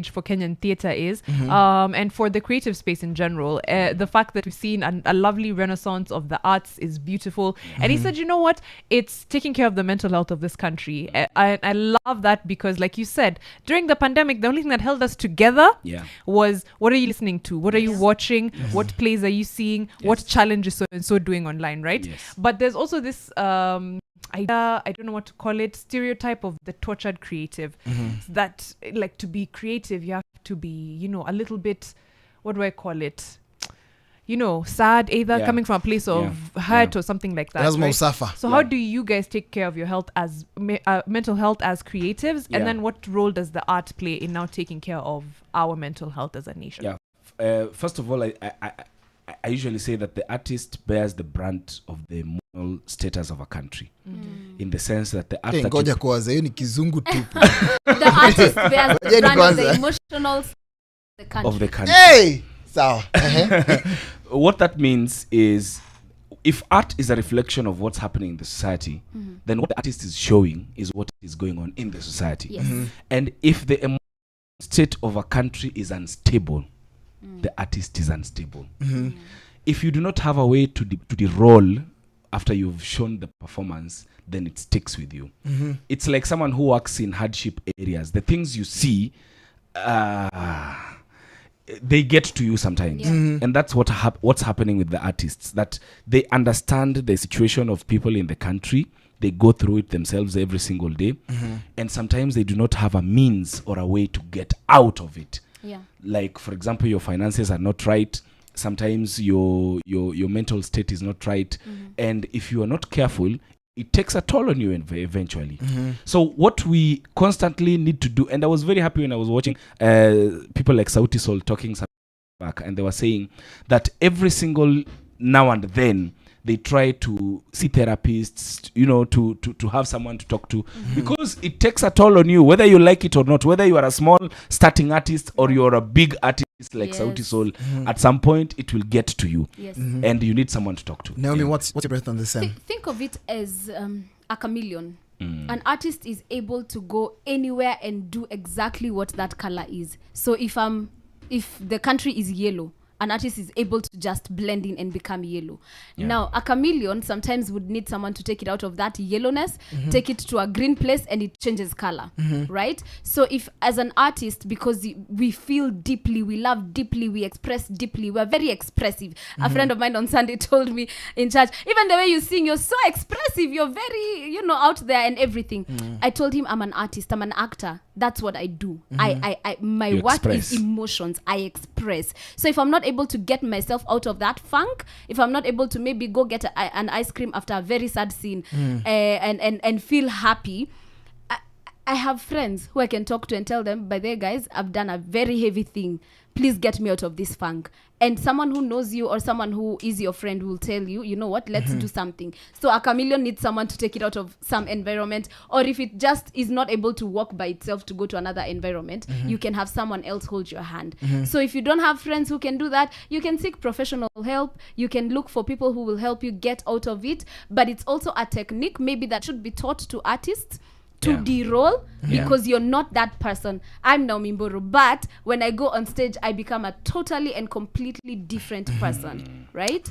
for Kenyan theatre is, and for the creative space in general. The fact that we've seen a lovely renaissance of the arts is beautiful. And he said, you know what? It's taking care of the mental health of this country. I love that because, like you said, during the pandemic, the only thing that held us together was, what are you listening to? What are you watching? What plays are you seeing? What challenge is so doing online, right? But there's also this idea, I don't know what to call it, stereotype of the tortured creative. That, like, to be creative, you have to be, you know, a little bit, what do I call it? You know, sad, either coming from a place of hurt or something like that. Right? So how do you guys take care of your health as mental health as creatives? And then what role does the art play in now taking care of our mental health as a nation? First of all, I usually say that the artist bears the brunt of the moral status of a country, in the sense that the art the artist bears the brunt of the emotional of the country. Hey! So, what that means is, if art is a reflection of what's happening in the society, then what the artist is showing is what is going on in the society. And if the emotional state of a country is unstable, the artist is unstable. If you do not have a way to de-roll after you've shown the performance, then it sticks with you. It's like someone who works in hardship areas. The things you see, they get to you sometimes. And that's what's happening with the artists, that they understand the situation of people in the country. They go through it themselves every single day. And sometimes they do not have a means or a way to get out of it. Like, for example, your finances are not right. Sometimes your mental state is not right. And if you are not careful, it takes a toll on you eventually. So what we constantly need to do, and I was very happy when I was watching people like Sauti Sol talking back, and they were saying that every single now and then they try to see therapists, you know, to have someone to talk to, because it takes a toll on you, whether you like it or not, whether you are a small starting artist or you're a big artist like Sauti Sol. At some point it will get to you, and you need someone to talk to. Naomi, what's your breath on this? Think of it as a chameleon. An artist is able to go anywhere and do exactly what that color is. So if the country is yellow, an artist is able to just blend in and become yellow. Now, a chameleon sometimes would need someone to take it out of that yellowness, take it to a green place, and it changes color, right? So if, as an artist, because we feel deeply, we love deeply, we express deeply, we're very expressive. A friend of mine on Sunday told me in church, even the way you sing, you're so expressive, you're very, you know, out there and everything. I told him, I'm an artist, I'm an actor. That's what I do. My work is emotions. I express. So if I'm not able to get myself out of that funk, if I'm not able to maybe go get an ice cream after a very sad scene and feel happy, I have friends who I can talk to and tell them, by the way, guys, I've done a very heavy thing. Please get me out of this funk. And someone who knows you or someone who is your friend will tell you, you know what, let's do something. So a chameleon needs someone to take it out of some environment, or if it just is not able to walk by itself to go to another environment, you can have someone else hold your hand. So if you don't have friends who can do that, you can seek professional help. You can look for people who will help you get out of it. But it's also a technique maybe that should be taught to artists to de-roll, because you're not that person. I'm Naomimburuh, but when I go on stage, I become a totally and completely different person, right?